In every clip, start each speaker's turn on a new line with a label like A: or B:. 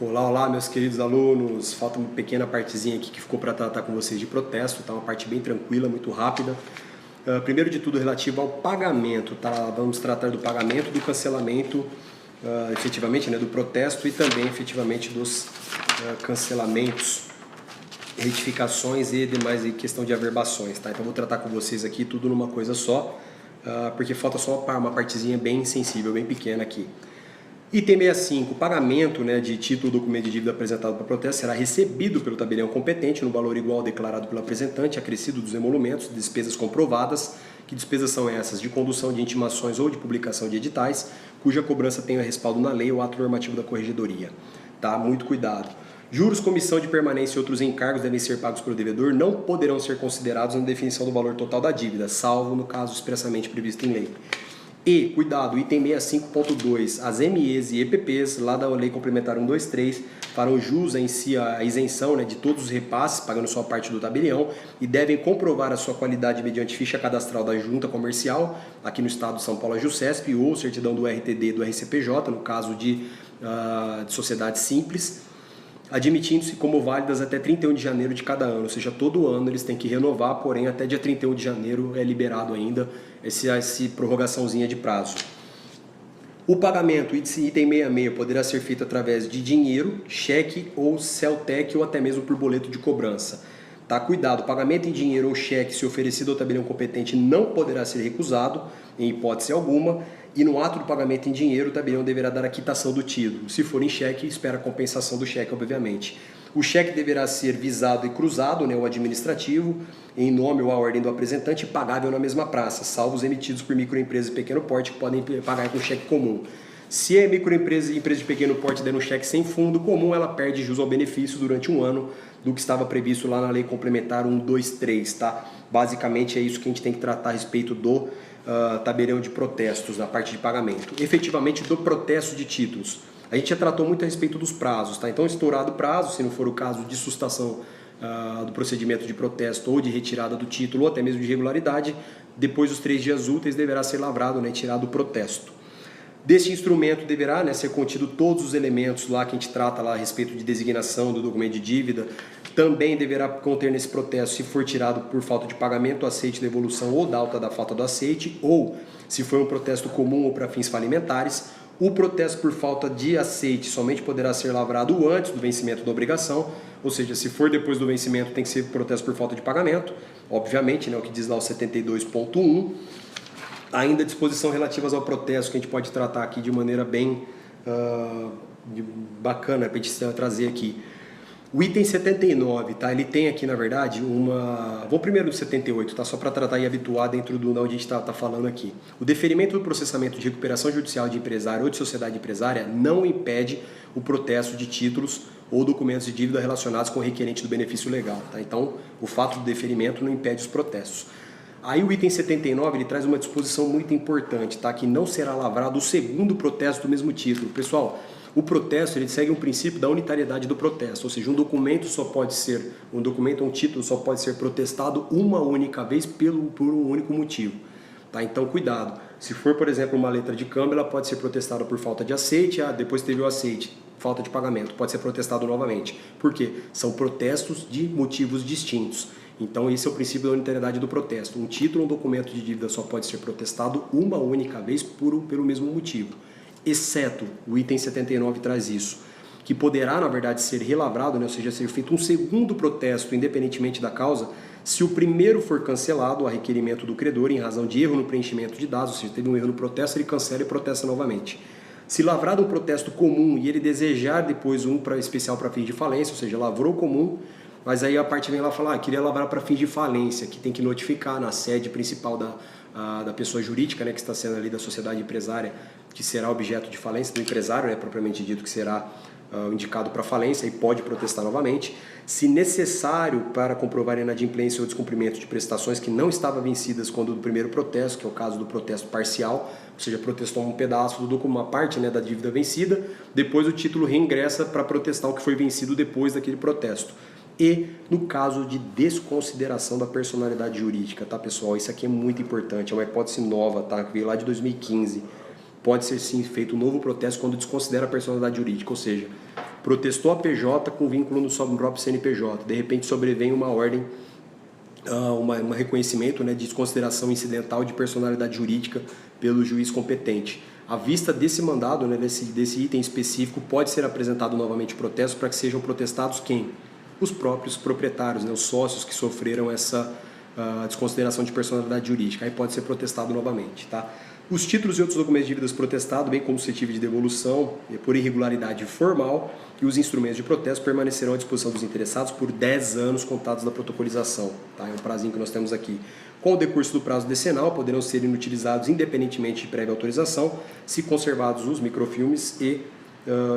A: Olá, olá, meus queridos alunos. Falta uma pequena partezinha aqui que ficou para tratar com vocês de protesto, tá? Uma parte bem tranquila, muito rápida. Primeiro de tudo, relativo ao pagamento, tá? Vamos tratar do pagamento, do cancelamento, efetivamente, né, do protesto e também, efetivamente, dos cancelamentos, retificações e demais em questão de averbações, tá? Então, vou tratar com vocês aqui tudo numa coisa só, porque falta só uma partezinha bem sensível, bem pequena aqui. Item 65, o pagamento, né, de título ou documento de dívida apresentado para protesto será recebido pelo tabelião competente no valor igual ao declarado pelo apresentante, acrescido dos emolumentos, despesas comprovadas. Que despesas são essas? De condução de intimações ou de publicação de editais, cuja cobrança tenha respaldo na lei ou ato normativo da corregedoria. Tá? Muito cuidado. Juros, comissão de permanência e outros encargos devem ser pagos pelo devedor, não poderão ser considerados na definição do valor total da dívida, salvo no caso expressamente previsto em lei. E, cuidado, item 65.2, as MEs e EPPs, lá da Lei Complementar 123, farão jus em si a isenção, né, de todos os repasses, pagando só parte do tabelião, e devem comprovar a sua qualidade mediante ficha cadastral da Junta Comercial, aqui no estado de São Paulo, a JUSESP, ou certidão do RTD e do RCPJ, no caso de sociedade simples, admitindo-se como válidas até 31 de janeiro de cada ano, ou seja, todo ano eles têm que renovar, porém até dia 31 de janeiro é liberado ainda essa prorrogaçãozinha de prazo. O pagamento, item 66, poderá ser feito através de dinheiro, cheque ou CELTEC ou até mesmo por boleto de cobrança. Tá? Cuidado, pagamento em dinheiro ou cheque, se oferecido ao tabelião competente, não poderá ser recusado, em hipótese alguma, e no ato do pagamento em dinheiro, o tabelião deverá dar a quitação do título. Se for em cheque, espera a compensação do cheque, obviamente. O cheque deverá ser visado e cruzado, né, o administrativo, em nome ou à ordem do apresentante, pagável na mesma praça, salvo os emitidos por microempresas de pequeno porte, que podem pagar com cheque comum. Se é microempresa e empresa de pequeno porte der um cheque sem fundo comum, ela perde jus ao benefício durante um ano do que estava previsto lá na Lei Complementar 123, tá? Basicamente é isso que a gente tem que tratar a respeito do tabelião de protestos, na parte de pagamento. Efetivamente, do protesto de títulos. A gente já tratou muito a respeito dos prazos, tá? Então, estourado o prazo, se não for o caso de sustação do procedimento de protesto ou de retirada do título, ou até mesmo de irregularidade, depois dos 3 dias úteis deverá ser lavrado, né, tirado o protesto. Deste instrumento deverá, né, ser contido todos os elementos lá que a gente trata lá a respeito de designação do documento de dívida. Também deverá conter nesse protesto, se for tirado por falta de pagamento, aceite, devolução ou alta da falta do aceite, ou se for um protesto comum ou para fins falimentares. O protesto por falta de aceite somente poderá ser lavrado antes do vencimento da obrigação, ou seja, se for depois do vencimento tem que ser protesto por falta de pagamento, obviamente, né, o que diz lá o 72.1. Ainda disposição relativas ao protesto, que a gente pode tratar aqui de maneira bem bacana para a gente trazer aqui. O item 79, tá? Ele tem aqui, na verdade, Vou primeiro do 78, tá? Só para tratar e habituar dentro do onde a gente tá falando aqui. O deferimento do processamento de recuperação judicial de empresário ou de sociedade empresária não impede o protesto de títulos ou documentos de dívida relacionados com o requerente do benefício legal, tá? Então, o fato do deferimento não impede os protestos. Aí o item 79, ele traz uma disposição muito importante, tá? Que não será lavrado o segundo protesto do mesmo título. Pessoal, o protesto, ele segue um princípio da unitariedade do protesto, ou seja, um documento ou um título só pode ser protestado uma única vez por um único motivo. Tá? Então, cuidado. Se for, por exemplo, uma letra de câmbio, ela pode ser protestada por falta de aceite, depois teve o aceite, falta de pagamento, pode ser protestado novamente. Por quê? São protestos de motivos distintos. Então, esse é o princípio da unitariedade do protesto. Um título ou um documento de dívida só pode ser protestado uma única vez pelo mesmo motivo. Exceto, o item 79 traz isso, que poderá, na verdade, ser relavrado, né, ou seja, ser feito um segundo protesto, independentemente da causa, se o primeiro for cancelado a requerimento do credor em razão de erro no preenchimento de dados, ou seja, teve um erro no protesto, ele cancela e protesta novamente. Se lavrado um protesto comum e ele desejar depois especial para fins de falência, ou seja, lavrou comum, mas aí a parte vem lá e fala, queria lavrar para fins de falência, que tem que notificar na sede principal da pessoa jurídica, né, que está sendo ali da sociedade empresária, que será objeto de falência, do empresário, né, propriamente dito, que será indicado para falência e pode protestar novamente. Se necessário para comprovar a inadimplência ou descumprimento de prestações que não estavam vencidas quando do primeiro protesto, que é o caso do protesto parcial, ou seja, protestou um pedaço uma parte, né, da dívida vencida, depois o título reingressa para protestar o que foi vencido depois daquele protesto. E no caso de desconsideração da personalidade jurídica, tá, pessoal? Isso aqui é muito importante, é uma hipótese nova, tá? Que veio lá de 2015. Pode ser sim feito um novo protesto quando desconsidera a personalidade jurídica, ou seja, Protestou a PJ com vínculo no próprio CNPJ. De repente sobrevém uma ordem, um reconhecimento, né, de desconsideração incidental de personalidade jurídica pelo juiz competente. À vista desse mandado, né, desse item específico, pode ser apresentado novamente protesto para que sejam protestados quem? Os próprios proprietários, né, os sócios que sofreram essa desconsideração de personalidade jurídica. Aí pode ser protestado novamente. Tá? Os títulos e outros documentos de dívidas protestados, bem como suscetíveis de devolução por irregularidade formal, e os instrumentos de protesto permanecerão à disposição dos interessados por 10 anos contados da protocolização. Tá? É um prazinho que nós temos aqui. Com o decurso do prazo decenal, poderão ser inutilizados independentemente de prévia autorização, se conservados os microfilmes e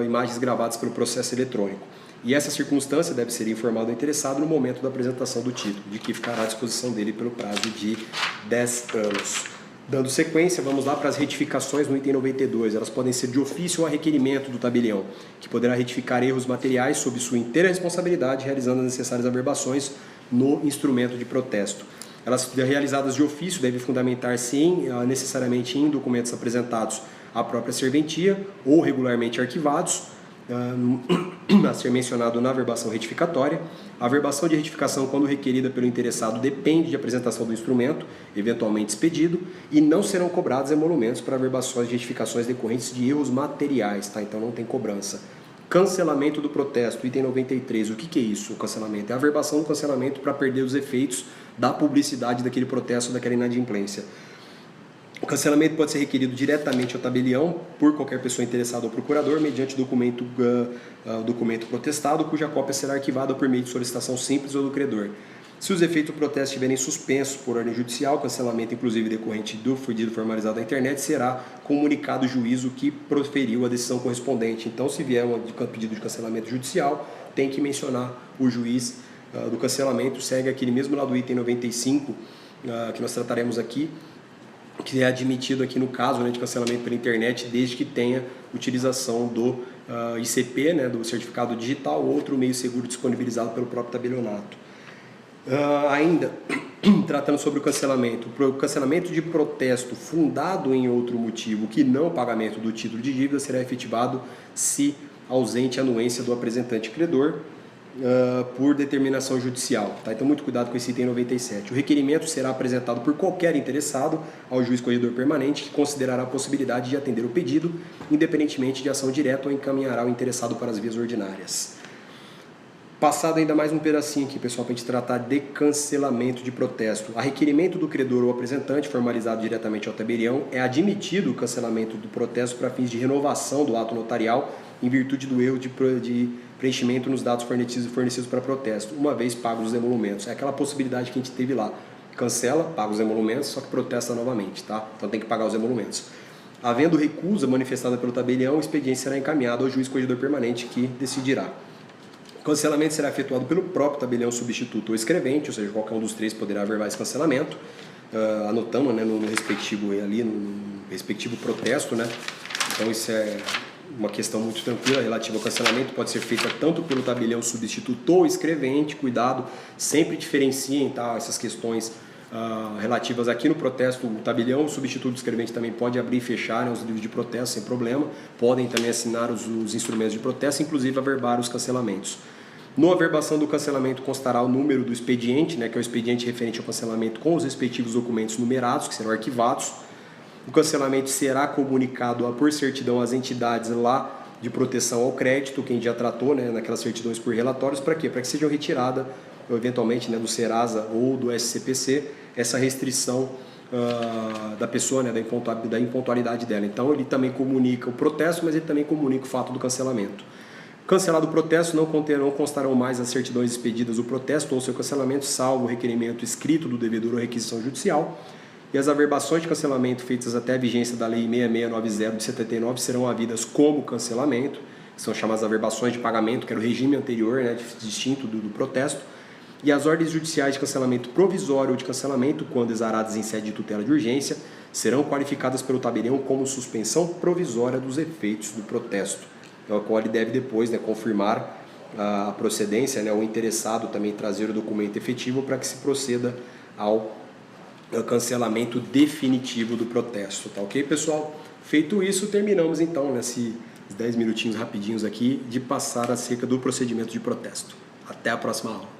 A: imagens gravadas pelo processo eletrônico. E essa circunstância deve ser informado ao interessado no momento da apresentação do título, de que ficará à disposição dele pelo prazo de 10 anos. Dando sequência, vamos lá para as retificações no item 92. Elas podem ser de ofício ou a requerimento do tabelião, que poderá retificar erros materiais sob sua inteira responsabilidade, realizando as necessárias averbações no instrumento de protesto. Elas realizadas de ofício devem fundamentar-se necessariamente em documentos apresentados à própria serventia ou regularmente arquivados, a ser mencionado na averbação retificatória. A averbação de retificação, quando requerida pelo interessado, depende de apresentação do instrumento, eventualmente expedido, e não serão cobrados emolumentos para averbações de retificações decorrentes de erros materiais, tá? Então não tem cobrança. Cancelamento do protesto, item 93. O que é isso, o cancelamento? É a averbação do cancelamento para perder os efeitos da publicidade daquele protesto, daquela inadimplência. O cancelamento pode ser requerido diretamente ao tabelião por qualquer pessoa interessada ou procurador mediante documento protestado, cuja cópia será arquivada por meio de solicitação simples ou do credor. Se os efeitos do protesto estiverem suspensos por ordem judicial, o cancelamento, inclusive decorrente do pedido formalizado na internet, será comunicado o juízo que proferiu a decisão correspondente. Então, se vier um pedido de cancelamento judicial, tem que mencionar o juiz do cancelamento. Segue aquele mesmo lá do item 95, que nós trataremos aqui, que é admitido aqui no caso, né, de cancelamento pela internet, desde que tenha utilização do ICP, né, do certificado digital, ou outro meio seguro disponibilizado pelo próprio tabelionato. Ainda, tratando sobre o cancelamento de protesto fundado em outro motivo que não o pagamento do título de dívida será efetivado se ausente a anuência do apresentante credor, por determinação judicial. Tá? Então, muito cuidado com esse item 97. O requerimento será apresentado por qualquer interessado ao juiz corregedor permanente, que considerará a possibilidade de atender o pedido, independentemente de ação direta, ou encaminhará o interessado para as vias ordinárias. Passado ainda mais um pedacinho aqui, pessoal, para a gente tratar de cancelamento de protesto. A requerimento do credor ou apresentante, formalizado diretamente ao tabelião, é admitido o cancelamento do protesto para fins de renovação do ato notarial, em virtude do erro de preenchimento nos dados fornecidos para protesto, uma vez pagos os emolumentos. É aquela possibilidade que a gente teve lá. Cancela, paga os emolumentos, só que protesta novamente, tá? Então tem que pagar os emolumentos. Havendo recusa manifestada pelo tabelião, o expediente será encaminhado ao juiz corregedor permanente, que decidirá. O cancelamento será efetuado pelo próprio tabelião substituto ou escrevente, ou seja, qualquer um dos três poderá averbar esse cancelamento, anotando, né, no respectivo protesto, né? Então isso é uma questão muito tranquila relativa ao cancelamento, pode ser feita tanto pelo tabelião substituto ou escrevente. Cuidado, sempre diferenciem, tá, essas questões relativas aqui no protesto. O tabelião, o substituto, escrevente também pode abrir e fechar, né, os livros de protesto sem problema, podem também assinar os instrumentos de protesto, inclusive averbar os cancelamentos. No averbação do cancelamento constará o número do expediente, né, que é o expediente referente ao cancelamento, com os respectivos documentos numerados, que serão arquivados. O cancelamento será comunicado por certidão às entidades lá de proteção ao crédito, que a gente já tratou, né, naquelas certidões por relatórios. Para quê? Para que sejam retiradas, eventualmente, né, do Serasa ou do SCPC, essa restrição da pessoa, né, da impontualidade dela. Então, ele também comunica o protesto, mas ele também comunica o fato do cancelamento. Cancelado o protesto, não constarão mais as certidões expedidas do protesto ou seu cancelamento, salvo o requerimento escrito do devedor ou requisição judicial. E as averbações de cancelamento feitas até a vigência da Lei 6690 de 79 serão havidas como cancelamento, que são chamadas averbações de pagamento, que era o regime anterior, né, distinto do protesto. E as ordens judiciais de cancelamento provisório ou de cancelamento, quando exaradas em sede de tutela de urgência, serão qualificadas pelo tabelião como suspensão provisória dos efeitos do protesto, ao qual ele deve depois, né, confirmar a procedência, né, o interessado também trazer o documento efetivo para que se proceda ao cancelamento definitivo do protesto. Tá ok, pessoal? Feito isso, terminamos então nesse 10 minutinhos rapidinhos aqui de passar acerca do procedimento de protesto. Até a próxima aula.